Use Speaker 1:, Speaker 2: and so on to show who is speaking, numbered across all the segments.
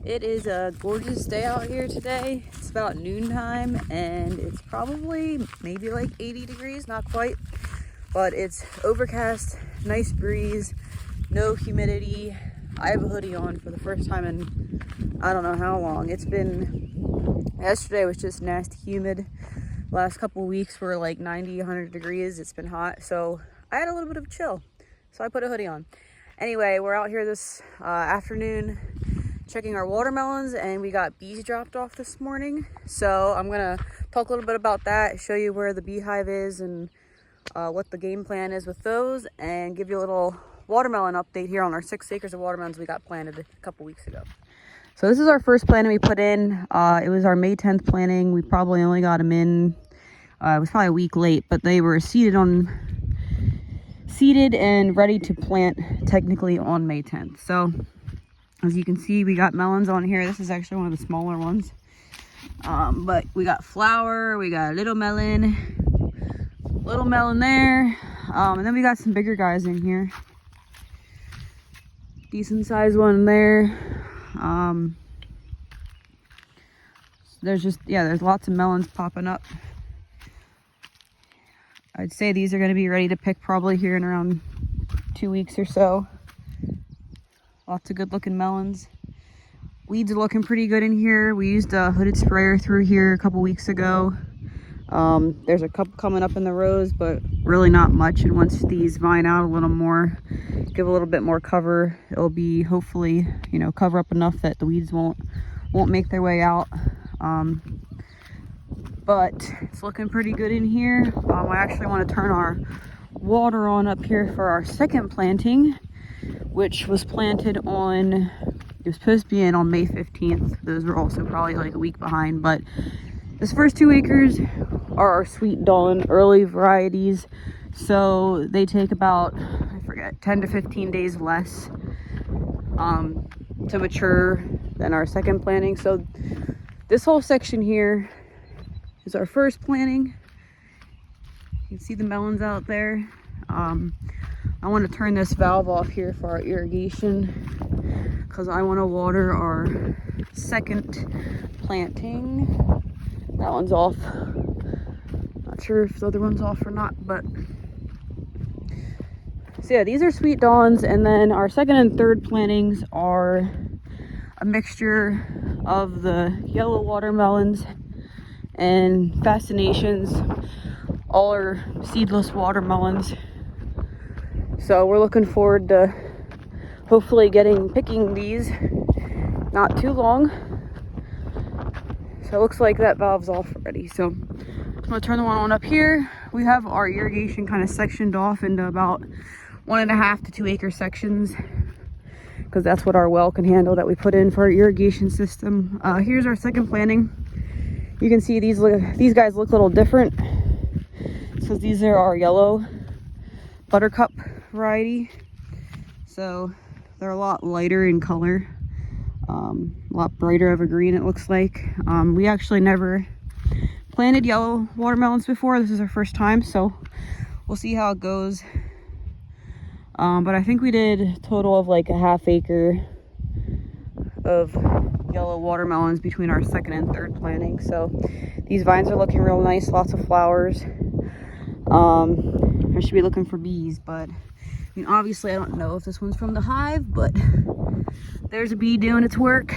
Speaker 1: It is a gorgeous day out here today. It's about noontime and it's probably maybe like 80 degrees, not quite, but it's overcast, nice breeze, no humidity. I have a hoodie on for the first time in I don't know how long. Yesterday was just nasty humid. Last couple of weeks were like 90, 100 degrees. It's been hot, so I had a little bit of a chill, so I put a hoodie on. Anyway, we're out here this afternoon checking our watermelons, and we got bees dropped off this morning. So I'm gonna talk a little bit about that, show you where the beehive is and what the game plan is with those, and give you a little watermelon update here on our 6 acres of watermelons we got planted a couple weeks ago. So this is our first planting we put in. It was our May 10th planting. We probably only got them in, it was probably a week late, but they were seeded and ready to plant technically on May 10th. So as you can see, we got melons on here. This is actually one of the smaller ones. But we got flower, we got a little melon there. And then we got some bigger guys in here. Decent sized one there. There's lots of melons popping up. I'd say these are going to be ready to pick probably here in around 2 weeks or so. Lots of good looking melons. Weeds are looking pretty good in here. We used a hooded sprayer through here a couple weeks ago. There's a couple coming up in the rows, but really not much. And once these vine out a little more, give a little bit more cover, it'll be hopefully, cover up enough that the weeds won't make their way out. But it's looking pretty good in here. I actually want to turn our water on up here for our second planting, which was planted on, it was supposed to be in on May 15th. Those were also probably like a week behind, but this first 2 acres are our Sweet Dawn early varieties. So they take about, 10 to 15 days less to mature than our second planting. So this whole section here is our first planting. You can see the melons out there. I want to turn this valve off here for our irrigation because I want to water our second planting. That one's off. Not sure if the other one's off or not, but so yeah, these are Sweet Dawns, and then our second and third plantings are a mixture of the yellow watermelons and Fascinations. All are seedless watermelons. So we're looking forward to hopefully picking these not too long. So it looks like that valve's off already. So I'm gonna turn the one on up here. We have our irrigation kind of sectioned off into about 1.5 to 2 acre sections, because that's what our well can handle that we put in for our irrigation system. Here's our second planting. You can see these guys look a little different because these are our yellow buttercup variety. So they're a lot lighter in color, a lot brighter of a green it looks like. We actually never planted yellow watermelons before. This is our first time, so we'll see how it goes. But I think we did a total of like a 1/2 acre of yellow watermelons between our second and third planting. So these vines are looking real nice, lots of flowers. I should be looking for bees, but obviously I don't know if this one's from the hive, but there's a bee doing its work.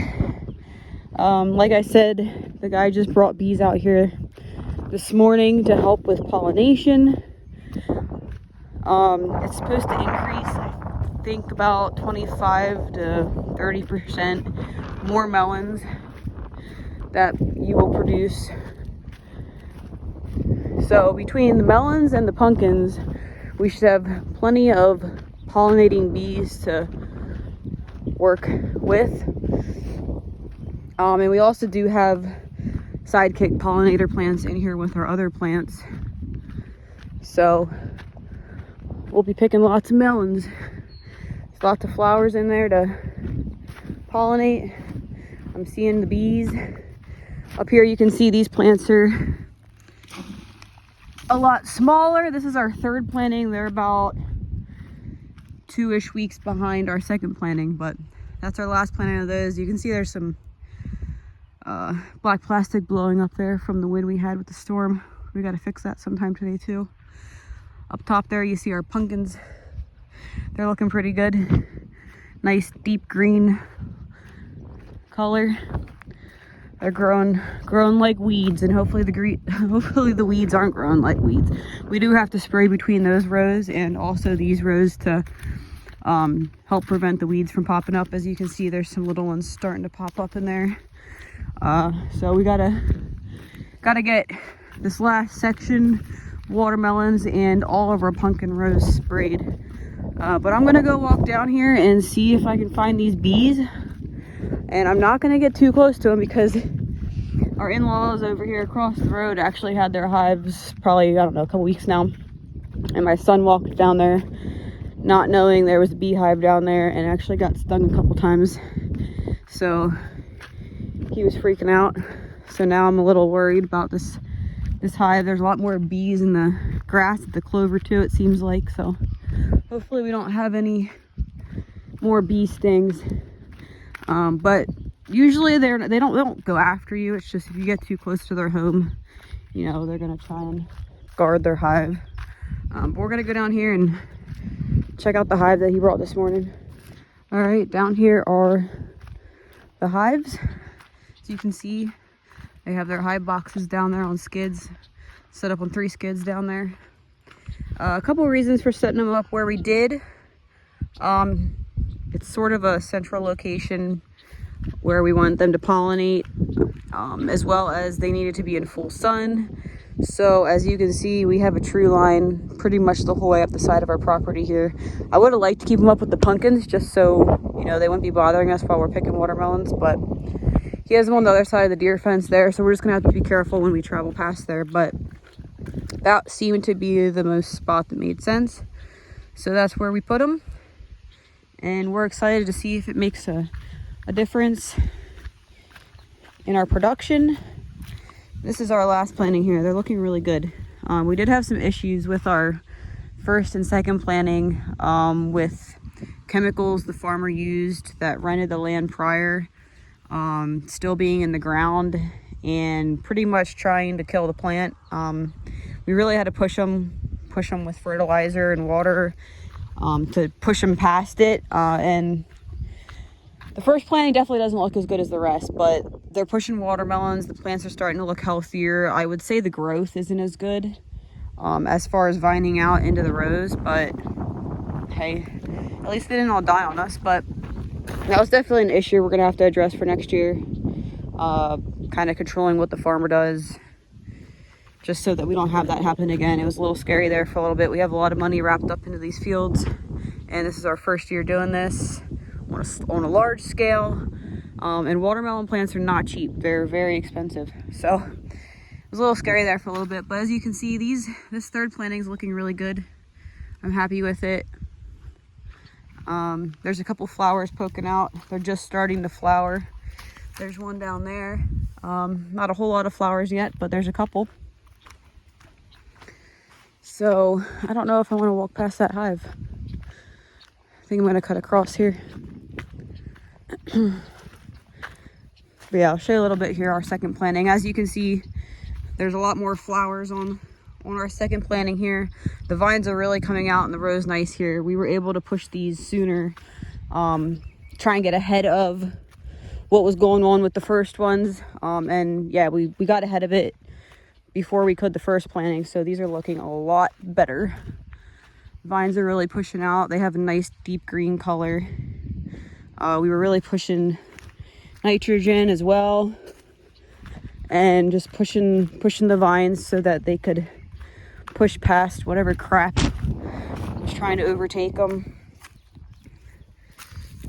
Speaker 1: Like I said, the guy just brought bees out here this morning to help with pollination. It's supposed to increase, I think, about 25 to 30% more melons that you will produce. So between the melons and the pumpkins, we should have plenty of pollinating bees to work with. And we also do have sidekick pollinator plants in here with our other plants. So we'll be picking lots of melons. There's lots of flowers in there to pollinate. I'm seeing the bees. Up here you can see these plants are a lot smaller. This is our third planting. They're about 2-ish weeks behind our second planting, but That's our last planting of those. You can see there's some black plastic blowing up there from the wind we had with the storm. We got to fix that sometime today too. Up top there you see our pumpkins. They're looking pretty good. Nice deep green color. They're growing like weeds, and hopefully the weeds aren't growing like weeds. We do have to spray between those rows and also these rows to help prevent the weeds from popping up. As you can see, there's some little ones starting to pop up in there. So we gotta get this last section, watermelons and all of our pumpkin rows sprayed. But I'm gonna go walk down here and see if I can find these bees. And I'm not gonna get too close to them because our in-laws over here across the road actually had their hives probably, I don't know, a couple weeks now. And my son walked down there not knowing there was a beehive down there and actually got stung a couple times. So he was freaking out. So now I'm a little worried about this hive. There's a lot more bees in the grass, the clover too, it seems like. So hopefully we don't have any more bee stings. But usually they don't go after you. It's just if you get too close to their home, you know, they're gonna try and guard their hive. But we're gonna go down here and check out the hive that he brought this morning. All right, down here are the hives. As you can see, they have their hive boxes down there on skids, set up on 3 skids down there. A couple of reasons for setting them up where we did. It's sort of a central location where we want them to pollinate, as well as they needed to be in full sun. So as you can see, we have a tree line pretty much the whole way up the side of our property here. I would have liked to keep them up with the pumpkins just so, you know, they wouldn't be bothering us while we're picking watermelons, but he has them on the other side of the deer fence there, so we're just gonna have to be careful when we travel past there. But that seemed to be the most spot that made sense, so that's where we put them. And we're excited to see if it makes a difference in our production. This is our last planting here. They're looking really good. We did have some issues with our first and second planting with chemicals the farmer used that rented the land prior, still being in the ground and pretty much trying to kill the plant. We really had to push them with fertilizer and water to push them past it. And the first planting definitely doesn't look as good as the rest, but they're pushing watermelons. The plants are starting to look healthier. I would say the growth isn't as good as far as vining out into the rows, but hey, at least they didn't all die on us. But that was definitely an issue we're gonna have to address for next year. Kind of controlling what the farmer does, just so that we don't have that happen again. It was a little scary there for a little bit. We have a lot of money wrapped up into these fields, and this is our first year doing this on a large scale. And watermelon plants are not cheap. They're very expensive. So it was a little scary there for a little bit, but as you can see, this third planting is looking really good. I'm happy with it. There's a couple flowers poking out. They're just starting to flower. There's one down there. Not a whole lot of flowers yet, but there's a couple. So I don't know if I want to walk past that hive. I think I'm going to cut across here. But yeah, I'll show you a little bit here, our second planting. As you can see, there's a lot more flowers on our second planting here. The vines are really coming out and the row's nice here. We were able to push these sooner, try and get ahead of what was going on with the first ones. And yeah, we got ahead of it before we could the first planting. So these are looking a lot better. Vines are really pushing out. They have a nice deep green color. We were really pushing nitrogen as well, and just pushing the vines so that they could push past whatever crap was trying to overtake them.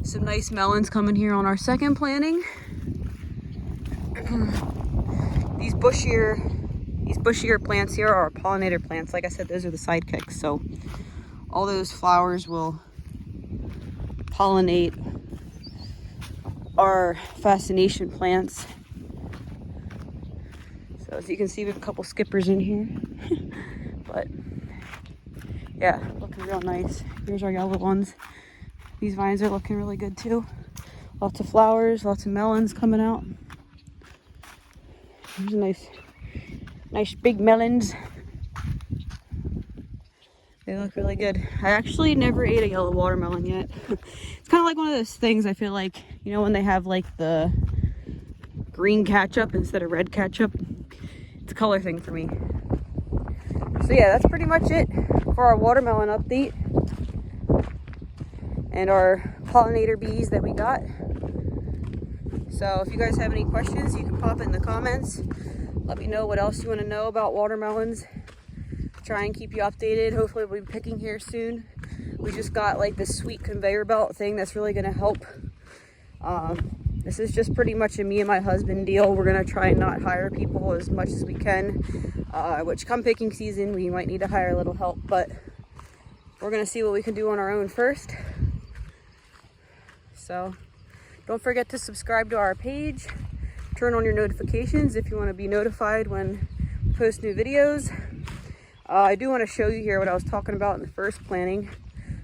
Speaker 1: Some nice melons coming here on our second planting. These bushier plants here are pollinator plants. Like I said, those are the sidekicks. So all those flowers will pollinate our fascination plants. So as you can see, we have a couple skippers in here. But yeah, looking real nice. Here's our yellow ones. These vines are looking really good too. Lots of flowers, lots of melons coming out. There's nice big melons. They look really good. I actually never ate a yellow watermelon yet. It's kind of like one of those things, I feel like, you know, when they have like the green ketchup instead of red ketchup. It's a color thing for me. So yeah, that's pretty much it for our watermelon update and our pollinator bees that we got. So if you guys have any questions, you can pop in the comments. Let me know what else you want to know about watermelons. Try and keep you updated. Hopefully we'll be picking here soon. We just got like this sweet conveyor belt thing that's really going to help. This is just pretty much a me and my husband deal. We're going to try and not hire people as much as we can, which come picking season we might need to hire a little help, but we're going to see what we can do on our own first. So don't forget to subscribe to our page. Turn on your notifications if you want to be notified when we post new videos. I do want to show you here what I was talking about in the first planting.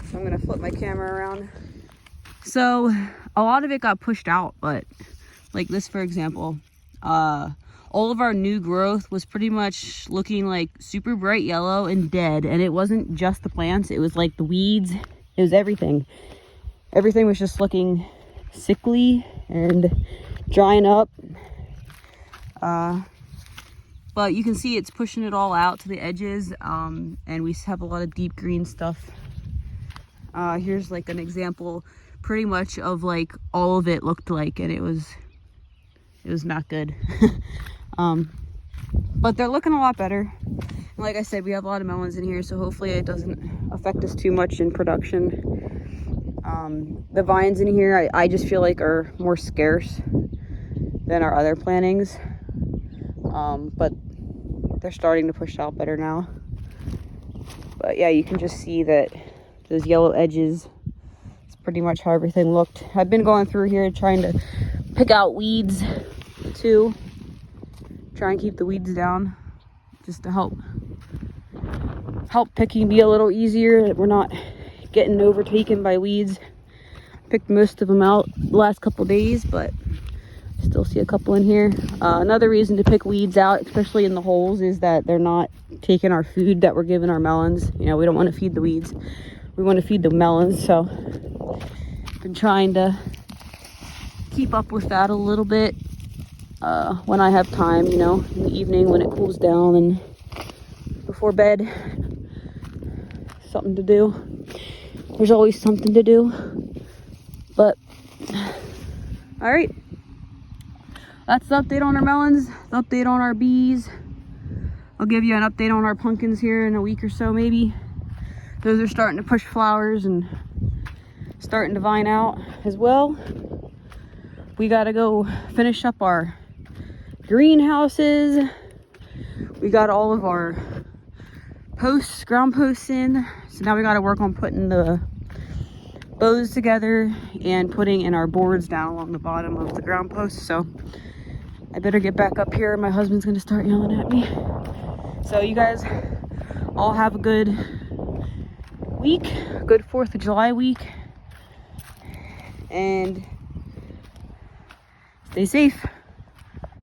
Speaker 1: So I'm going to flip my camera around. So a lot of it got pushed out, but like this, for example, all of our new growth was pretty much looking like super bright yellow and dead. And it wasn't just the plants. It was like the weeds. It was everything. Everything was just looking sickly and drying up. But you can see it's pushing it all out to the edges, and we have a lot of deep green stuff. Here's like an example pretty much of like all of it looked like, and it was not good. But they're looking a lot better. And like I said, we have a lot of melons in here, so hopefully it doesn't affect us too much in production. The vines in here I just feel like are more scarce than our other plantings. But they're starting to push out better now. But yeah, you can just see that those yellow edges, it's pretty much how everything looked. I've been going through here trying to pick out weeds too. Try and keep the weeds down just to help picking be a little easier. We're not getting overtaken by weeds. Picked most of them out the last couple days, but still see a couple in here. Another reason to pick weeds out, especially in the holes, is that they're not taking our food that we're giving our melons. You know, we don't want to feed the weeds. We want to feed the melons. So been trying to keep up with that a little bit when I have time, you know, in the evening when it cools down and before bed. Something to do. There's always something to do. But all right. That's the update on our melons, the update on our bees. I'll give you an update on our pumpkins here in a week or so maybe. Those are starting to push flowers and starting to vine out as well. We gotta go finish up our greenhouses. We got all of our posts, ground posts in. So now we gotta work on putting the bows together and putting in our boards down along the bottom of the ground posts. So I better get back up here. My husband's gonna start yelling at me. So you guys all have a good week, good 4th of July week, and stay safe.